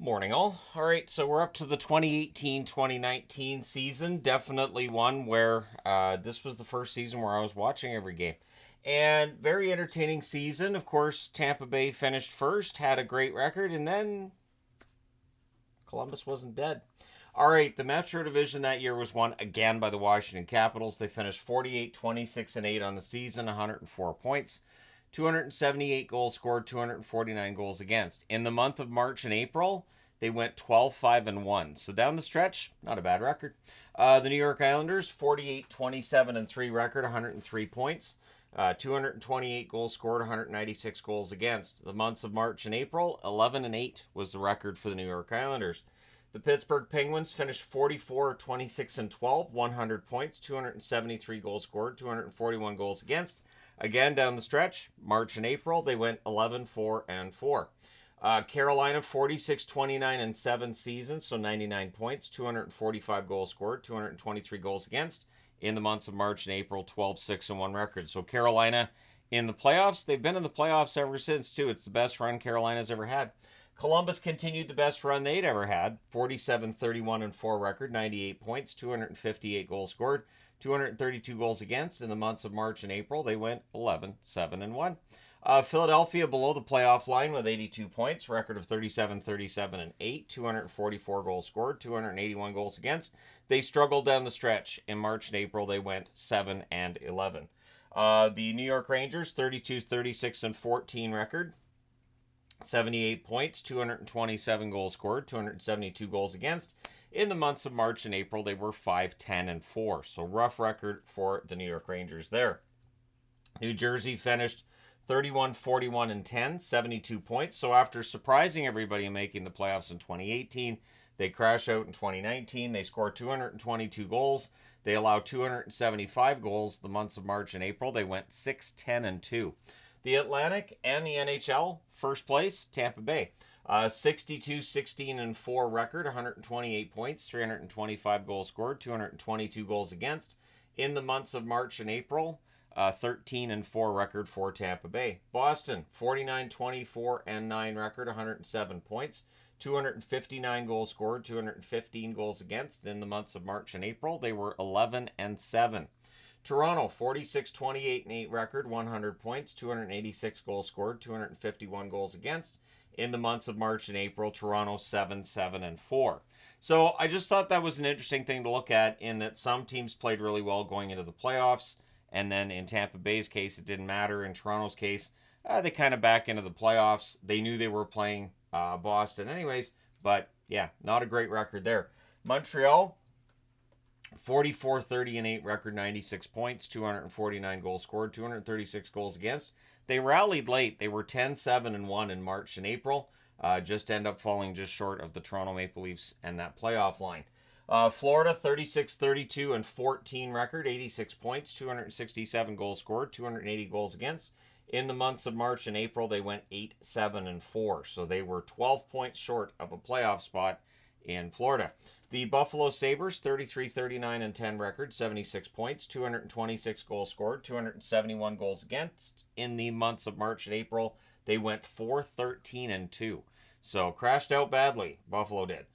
Morning, all. All right, so we're up to the 2018-2019 season. Definitely one where this was the first season where I was watching every game. And very entertaining season. Of course, Tampa Bay finished first, had a great record, and then Columbus wasn't dead. All right, the Metro Division that year was won again by the Washington Capitals. They finished 48, 26, and 8 on the season, 104 points. 278 goals scored, 249 goals against. In the month of March and April, they went 12, 5, and 1. So down the stretch, not a bad record. The New York Islanders, 48, 27, and 3 record, 103 points. 228 goals scored, 196 goals against. The months of March and April, 11 and 8 was the record for the New York Islanders. The Pittsburgh Penguins finished 44, 26, and 12, 100 points, 273 goals scored, 241 goals against. Again, down the stretch, March and April, they went 11, 4, and 4. Carolina, 46, 29, and 7 seasons, so 99 points, 245 goals scored, 223 goals against. In the months of March and April, 12, 6, and 1 record. So Carolina in the playoffs, they've been in the playoffs ever since, too. It's the best run Carolina's ever had. Columbus continued the best run they'd ever had, 47, 31, and 4 record, 98 points, 258 goals scored, 232 goals against. In the months of March and April, they went 11, 7, and 1. Philadelphia below the playoff line with 82 points, record of 37, 37, and 8, 244 goals scored, 281 goals against. They struggled down the stretch. In March and April, they went 7 and 11. The New York Rangers, 32, 36, and 14 record, 78 points, 227 goals scored, 272 goals against. In the months of March and April, they were 5, 10, and 4. So rough record for the New York Rangers there. New Jersey finished 31, 41, and 10, 72 points. So after surprising everybody and making the playoffs in 2018, they crash out in 2019. They score 222 goals. They allow 275 goals. The months of March and April, they went 6, 10, and 2. The Atlantic and the NHL, first place, Tampa Bay. 62, 16, and 4 record, 128 points, 325 goals scored, 222 goals against. In the months of March and April, 13 and 4 record for Tampa Bay. Boston, 49, 24, and 9 record, 107 points, 259 goals scored, 215 goals against. In the months of March and April, they were 11 and 7. Toronto, 46, 28, and 8 record, 100 points, 286 goals scored, 251 goals against. In the months of March and April, Toronto 7, 7, and 4. So I just thought that was an interesting thing to look at, in that some teams played really well going into the playoffs, and then in Tampa Bay's case, it didn't matter. In Toronto's case, they kind of back into the playoffs. They knew they were playing Boston anyways, but yeah, not a great record there. Montreal, 44, 30, and 8 record, 96 points, 249 goals scored, 236 goals against. They rallied late. They were 10, 7, and 1 in March and April. Just end up falling just short of the Toronto Maple Leafs and that playoff line. Florida, 36, 32, and 14 record, 86 points, 267 goals scored, 280 goals against. In the months of March and April, they went 8, 7, and 4. So they were 12 points short of a playoff spot in Florida. The Buffalo Sabres, 33, 39, and 10 record, 76 points, 226 goals scored, 271 goals against. In the months of March and April, they went 4, 13, and 2. So crashed out badly, Buffalo did.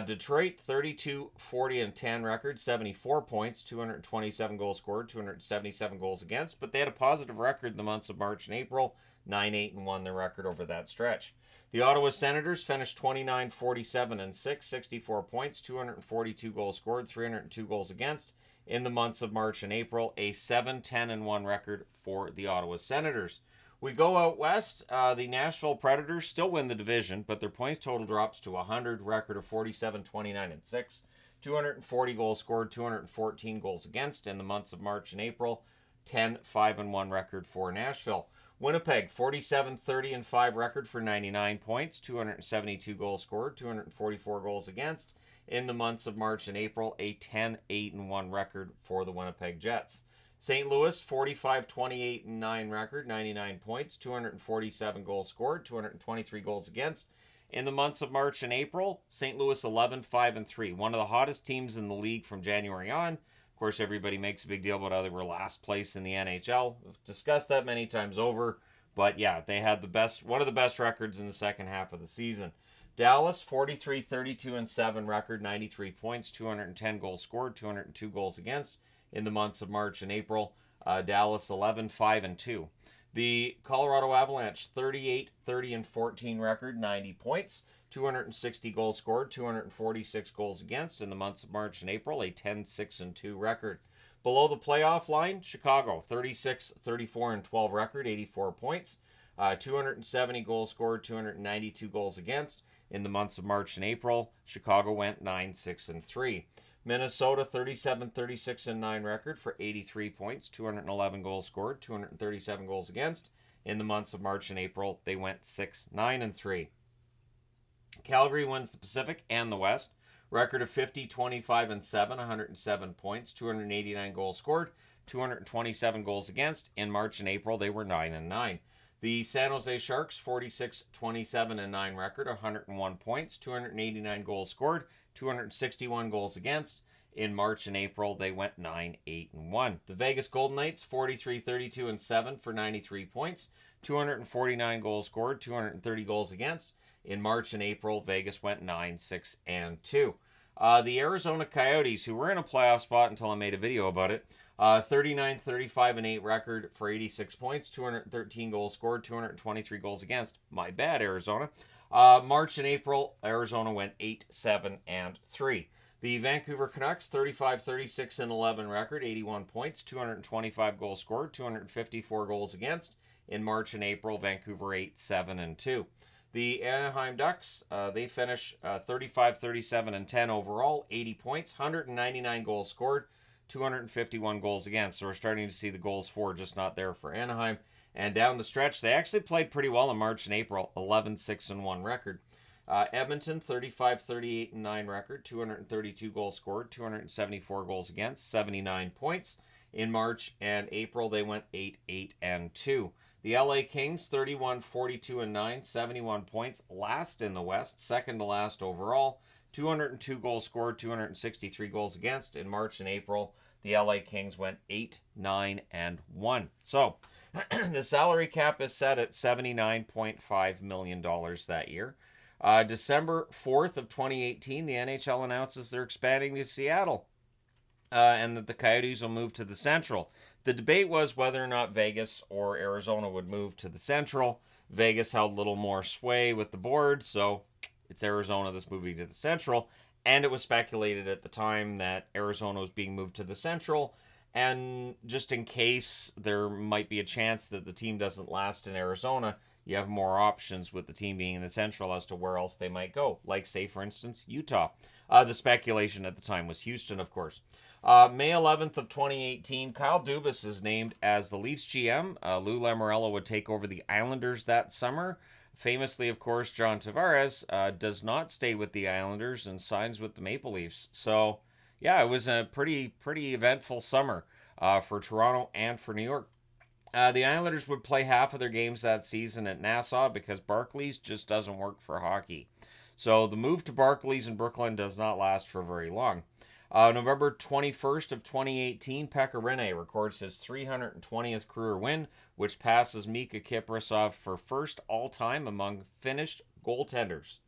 Detroit, 32, 40, and 10 record, 74 points, 227 goals scored, 277 goals against, but they had a positive record in the months of March and April, 9, 8, and 1 the record over that stretch. The Ottawa Senators finished 29, 47, and 6, 64 points, 242 goals scored, 302 goals against. In the months of March and April, a 7, 10, and 1 record for the Ottawa Senators. We go out west. The Nashville Predators still win the division, but their points total drops to 100, record of 47, 29, and 6. 240 goals scored, 214 goals against. In the months of March and April, 10, 5, and 1 record for Nashville. Winnipeg, 47, 30, and 5 record for 99 points, 272 goals scored, 244 goals against. In the months of March and April, a 10, 8, and 1 record for the Winnipeg Jets. St. Louis, 45, 28, and 9 record, 99 points, 247 goals scored, 223 goals against. In the months of March and April, St. Louis 11, 5, and 3. One of the hottest teams in the league from January on. Of course, everybody makes a big deal about how they were last place in the NHL. We've discussed that many times over. But yeah, they had one of the best records in the second half of the season. Dallas, 43-32-7 record, 93 points, 210 goals scored, 202 goals against in the months of March and April. Dallas, 11-5-2. The Colorado Avalanche, 38-30-14 record, 90 points, 260 goals scored, 246 goals against in the months of March and April, a 10-6-2 record. Below the playoff line, Chicago, 36-34-12 record, 84 points, 270 goals scored, 292 goals against. In the months of March and April, Chicago went 9-6-3. Minnesota, 37-36-9 record for 83 points, 211 goals scored, 237 goals against. In the months of March and April, they went 6-9-3. Calgary wins the Pacific and the West. Record of 50-25-7, 107 points, 289 goals scored, 227 goals against. In March and April, they were 9-9. The San Jose Sharks, 46-27-9 record, 101 points, 289 goals scored, 261 goals against. In March and April, they went 9-8-1. The Vegas Golden Knights, 43-32-7 for 93 points, 249 goals scored, 230 goals against. In March and April, Vegas went 9-6-2. The Arizona Coyotes, who were in a playoff spot until I made a video about it, 39-35-8 record for 86 points, 213 goals scored, 223 goals against. My bad, Arizona. March and April, Arizona went 8-7-3. The Vancouver Canucks, 35-36-11 record, 81 points, 225 goals scored, 254 goals against. In March and April, Vancouver 8-7-2. The Anaheim Ducks, they finish 35-37-10 overall, 80 points, 199 goals scored, 251 goals against. So we're starting to see the goals for, just not there for Anaheim. And down the stretch, they actually played pretty well in March and April, 11-6-1 record. Edmonton, 35-38-9 record, 232 goals scored, 274 goals against, 79 points. In March and April, they went 8-8-2. The LA Kings, 31-42-9, 71 points, last in the West, second to last overall, 202 goals scored, 263 goals against. In March and April, the LA Kings went 8-9-1. So, the salary cap is set at $79.5 million that year. December 4th of 2018, the NHL announces they're expanding to Seattle, and that the Coyotes will move to the Central. The debate was whether or not Vegas or Arizona would move to the Central. Vegas held a little more sway with the board, so it's Arizona that's moving to the Central. And it was speculated at the time that Arizona was being moved to the Central. And just in case there might be a chance that the team doesn't last in Arizona, you have more options with the team being in the Central as to where else they might go. Like, say, for instance, Utah. The speculation at the time was Houston, of course. May 11th of 2018, Kyle Dubas is named as the Leafs GM. Lou Lamoriello would take over the Islanders that summer. Famously, of course, John Tavares does not stay with the Islanders and signs with the Maple Leafs. So, yeah, it was a pretty eventful summer for Toronto and for New York. The Islanders would play half of their games that season at Nassau because Barclays just doesn't work for hockey. So the move to Barclays in Brooklyn does not last for very long. November 21st of 2018, Pekka Rinne records his 320th career win, which passes Mika Kiprasov for first all-time among Finnish goaltenders.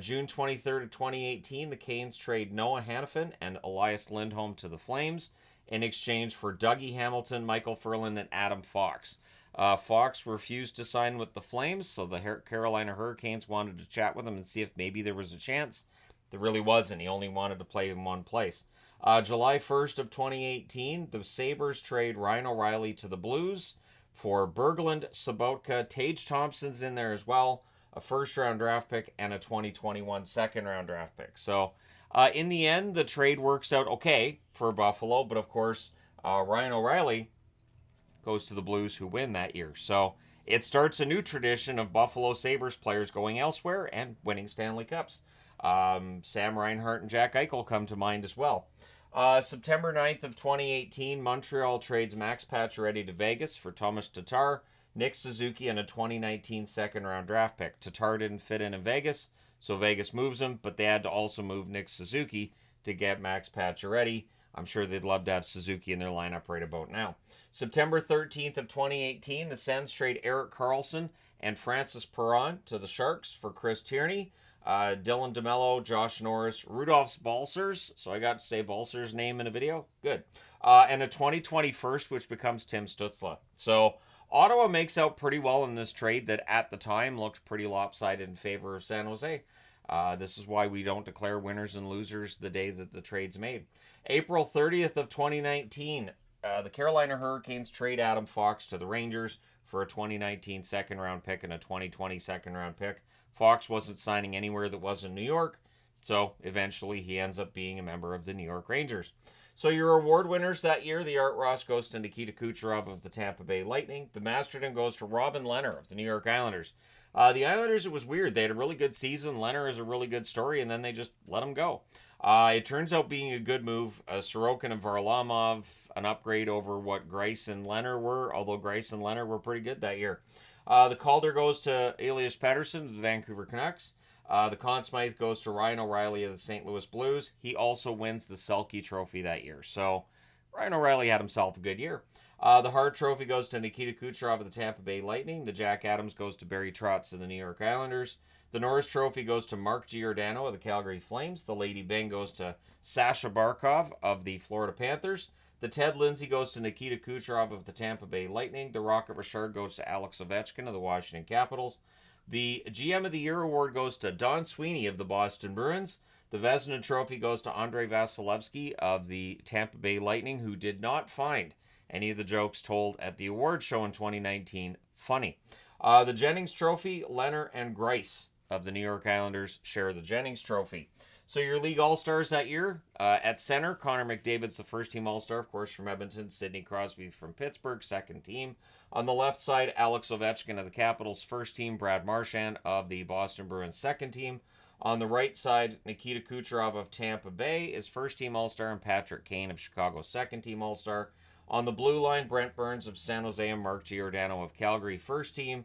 June 23rd of 2018, the Canes trade Noah Hannafin and Elias Lindholm to the Flames in exchange for Dougie Hamilton, Michael Ferland, and Adam Fox. Fox refused to sign with the Flames, so the Carolina Hurricanes wanted to chat with him and see if maybe there was a chance. There really wasn't. He only wanted to play in one place. July 1st of 2018, the Sabres trade Ryan O'Reilly to the Blues for Berglund, Sobotka, Tage Thompson's in there as well, a first-round draft pick, and a 2021 second-round draft pick. So, in the end, the trade works out okay for Buffalo, but of course, Ryan O'Reilly goes to the Blues, who win that year. So, it starts a new tradition of Buffalo Sabres players going elsewhere and winning Stanley Cups. Sam Reinhart and Jack Eichel come to mind as well. September 9th of 2018, Montreal trades Max Pacioretty to Vegas for Thomas Tatar, Nick Suzuki, and a 2019 second-round draft pick. Tatar didn't fit in Vegas, so Vegas moves him, but they had to also move Nick Suzuki to get Max Pacioretty. I'm sure they'd love to have Suzuki in their lineup right about now. September 13th of 2018, the Sens trade Erik Karlsson and Francis Perron to the Sharks for Chris Tierney, Dylan DeMello, Josh Norris, Rudolph's Balsers. So I got to say Balsers' name in a video. Good. And a 2020 first, which becomes Tim Stützle. So Ottawa makes out pretty well in this trade that at the time looked pretty lopsided in favor of San Jose. This is why we don't declare winners and losers the day that the trade's made. April 30th of 2019, the Carolina Hurricanes trade Adam Fox to the Rangers for a 2019 second-round pick and a 2020 second-round pick. Fox wasn't signing anywhere that wasn't New York, so eventually he ends up being a member of the New York Rangers. So your award winners that year, the Art Ross goes to Nikita Kucherov of the Tampa Bay Lightning. The Masterton goes to Robin Lehner of the New York Islanders. The Islanders, it was weird. They had a really good season. Lehner is a really good story, and then they just let him go. It turns out being a good move. Sorokin and Varlamov, an upgrade over what Greiss and Lehner were, although Greiss and Lehner were pretty good that year. The Calder goes to Elias Pettersson of the Vancouver Canucks. The Conn Smythe goes to Ryan O'Reilly of the St. Louis Blues. He also wins the Selke Trophy that year. So Ryan O'Reilly had himself a good year. The Hart Trophy goes to Nikita Kucherov of the Tampa Bay Lightning. The Jack Adams goes to Barry Trotz of the New York Islanders. The Norris Trophy goes to Mark Giordano of the Calgary Flames. The Lady Byng goes to Sasha Barkov of the Florida Panthers. The Ted Lindsay goes to Nikita Kucherov of the Tampa Bay Lightning. The Rocket Richard goes to Alex Ovechkin of the Washington Capitals. The GM of the Year award goes to Don Sweeney of the Boston Bruins. The Vezina Trophy goes to Andrei Vasilevsky of the Tampa Bay Lightning, who did not find any of the jokes told at the award show in 2019 funny. The Jennings Trophy, Lehner and Greiss of the New York Islanders share the Jennings Trophy. So your league all-stars that year, at center, Connor McDavid's the first-team all-star, of course, from Edmonton. Sidney Crosby from Pittsburgh, second team. On the left side, Alex Ovechkin of the Capitals, first team. Brad Marchand of the Boston Bruins, second team. On the right side, Nikita Kucherov of Tampa Bay is first-team all-star, and Patrick Kane of Chicago, second-team all-star. On the blue line, Brent Burns of San Jose and Mark Giordano of Calgary, first team.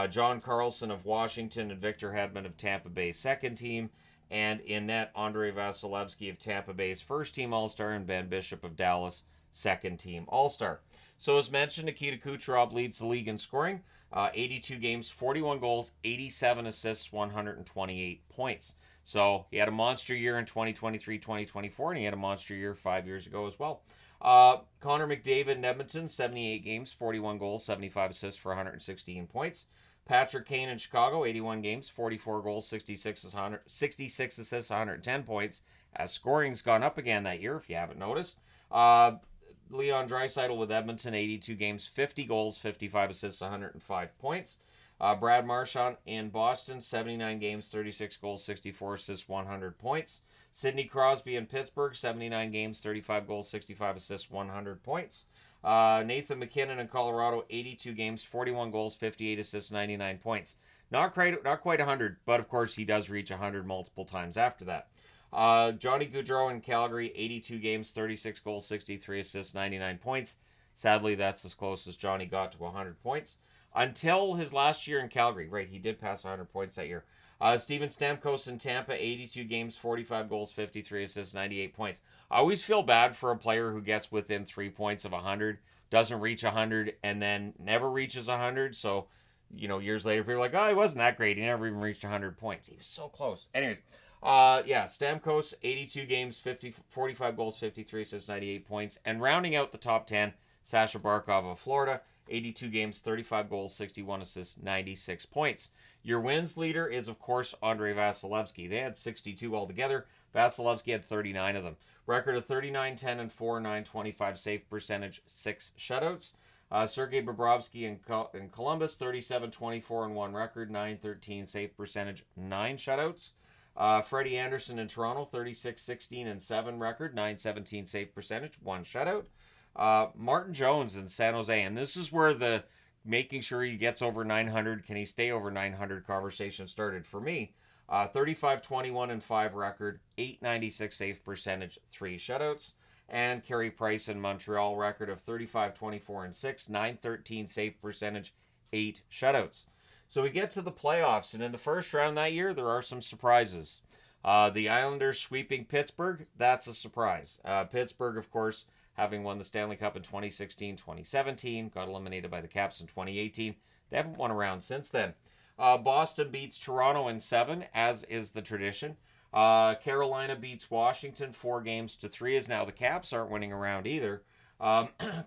John Karlsson of Washington and Victor Hedman of Tampa Bay, second team. And in net, Andrei Vasilevsky of Tampa Bay's first-team All-Star and Ben Bishop of Dallas, second-team All-Star. So as mentioned, Nikita Kucherov leads the league in scoring. 82 games, 41 goals, 87 assists, 128 points. So he had a monster year in 2023-2024, and he had a monster year 5 years ago as well. Connor McDavid in Edmonton, 78 games, 41 goals, 75 assists for 116 points. Patrick Kane in Chicago, 81 games, 44 goals, 66 assists, 110 points. As scoring's gone up again that year, if you haven't noticed. Leon Draisaitl with Edmonton, 82 games, 50 goals, 55 assists, 105 points. Brad Marchand in Boston, 79 games, 36 goals, 64 assists, 100 points. Sidney Crosby in Pittsburgh, 79 games, 35 goals, 65 assists, 100 points. Nathan McKinnon in Colorado, 82 games, 41 goals, 58 assists, 99 points. Not quite 100, but of course he does reach 100 multiple times after that. Johnny Gaudreau in Calgary, 82 games, 36 goals, 63 assists, 99 points. Sadly, that's as close as Johnny got to 100 points. Until his last year in Calgary, right, he did pass 100 points that year. Steven Stamkos in Tampa, 82 games, 45 goals, 53 assists, 98 points. I always feel bad for a player who gets within 3 points of 100, doesn't reach 100, and then never reaches 100. So, years later, people are like, oh, he wasn't that great. He never even reached 100 points. He was so close. Anyways, Stamkos, 82 games, 45 goals, 53 assists, 98 points. And rounding out the top 10, Sasha Barkov of Florida, 82 games, 35 goals, 61 assists, 96 points. Your wins leader is, of course, Andrei Vasilevsky. They had 62 altogether. Vasilevsky had 39 of them. Record of 39, 10, and 4, 925 save percentage, 6 shutouts. Sergei Bobrovsky in Columbus, 37, 24, and 1 record, 913 save percentage, 9 shutouts. Freddie Anderson in Toronto, 36, 16, and 7 record, 917 save percentage, 1 shutout. Martin Jones in San Jose, and this is where the making sure he gets over 900, can he stay over 900 conversation started for me. 35, 21, and 5 record, 896 save percentage, 3 shutouts. And Carey Price in Montreal, record of 35, 24, and 6, 913 save percentage, 8 shutouts. So we get to the playoffs, and in the first round that year, there are some surprises. The Islanders sweeping Pittsburgh, that's a surprise. Pittsburgh, of course, having won the Stanley Cup in 2016, 2017, got eliminated by the Caps in 2018. They haven't won a round since then. Boston beats Toronto in 7, as is the tradition. Carolina beats Washington 4-3, as now the Caps aren't winning a round either.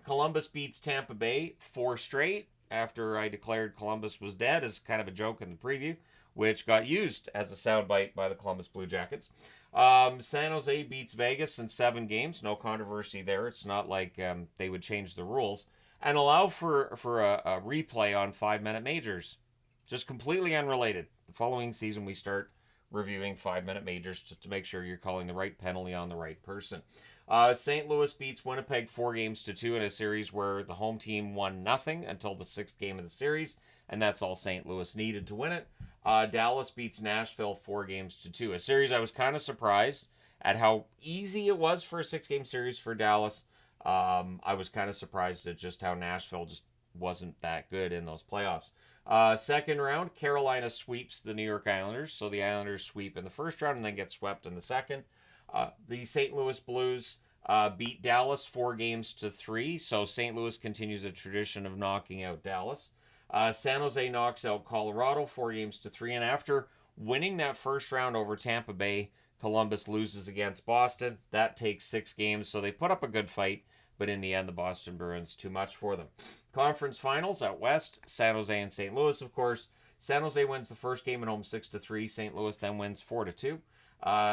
Columbus beats Tampa Bay 4 straight after I declared Columbus was dead as kind of a joke in the preview, which got used as a soundbite by the Columbus Blue Jackets. San Jose beats Vegas in 7 games. No controversy there. It's not like they would change the rules. And allow for a replay on 5-minute majors. Just completely unrelated. The following season, we start reviewing 5-minute majors just to make sure you're calling the right penalty on the right person. St. Louis beats Winnipeg 4-2 in a series where the home team won nothing until the 6th game of the series, and that's all St. Louis needed to win it. Dallas beats Nashville 4-2. A series I was kind of surprised at how easy it was for a 6-game series for Dallas. I was kind of surprised at just how Nashville just wasn't that good in those playoffs. Second round, Carolina sweeps the New York Islanders. So the Islanders sweep in the first round and then get swept in the second. The St. Louis Blues beat Dallas 4-3. So St. Louis continues a tradition of knocking out Dallas. San Jose knocks out Colorado 4-3. And after winning that first round over Tampa Bay, Columbus loses against Boston. That takes 6 games. So they put up a good fight. But in the end, the Boston Bruins, too much for them. Conference finals out west, San Jose and St. Louis, of course. San Jose wins the first game at home 6-3. St. Louis then wins 4-2.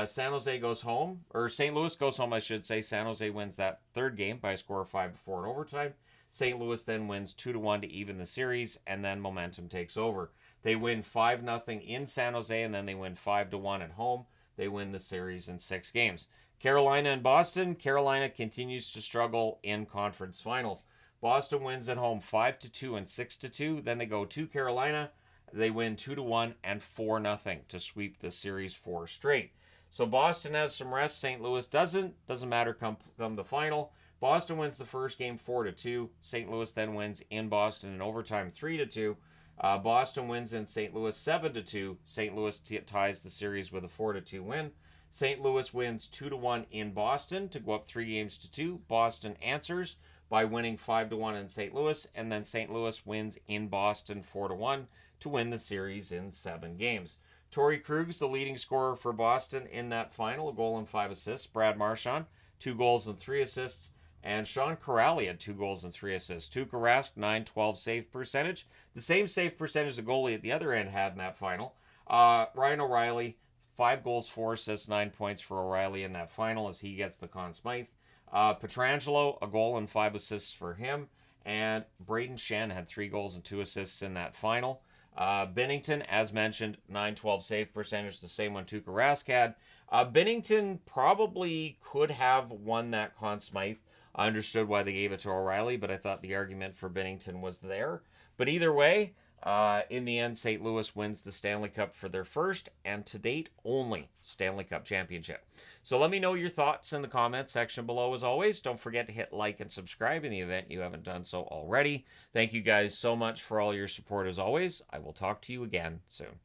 San Jose goes home, or St. Louis goes home, I should say. San Jose wins that third game by a score of 5-4 in overtime. St. Louis then wins 2-1 to even the series, and then momentum takes over. They win 5-0 in San Jose, and then they win 5-1 at home. They win the series in 6 games. Carolina and Boston. Carolina continues to struggle in conference finals. Boston wins at home 5-2 and 6-2. Then they go to Carolina. They win 2-1 and 4-0 to sweep the series 4 straight. So Boston has some rest. St. Louis doesn't. Doesn't matter come the final. Boston wins the first game 4-2. St. Louis then wins in Boston in overtime 3-2. Boston wins in St. Louis 7-2. St. Louis ties the series with a 4-2 win. St. Louis wins 2-1 in Boston to go up 3-2. Boston answers by winning 5-1 in St. Louis, and then St. Louis wins in Boston 4-1 to win the series in 7 games. Torrey Krug's the leading scorer for Boston in that final, a goal and 5 assists. Brad Marchand, 2 goals and 3 assists. And Sean Kuraly had 2 goals and 3 assists. Tuukka Rask, .912 save percentage. The same save percentage the goalie at the other end had in that final. Ryan O'Reilly, 5 goals, 4 assists, 9 points for O'Reilly in that final as he gets the Conn Smythe. Pietrangelo, a goal and 5 assists for him. And Braden Shen had 3 goals and 2 assists in that final. Binnington, as mentioned, .912 save percentage, the same one Tuukka Rask had. Binnington probably could have won that Conn Smythe. I understood why they gave it to O'Reilly, but I thought the argument for Binnington was there. But either way, in the end, St. Louis wins the Stanley Cup for their first and to date only Stanley Cup championship. So let me know your thoughts in the comments section below as always. Don't forget to hit like and subscribe in the event you haven't done so already. Thank you guys so much for all your support as always. I will talk to you again soon.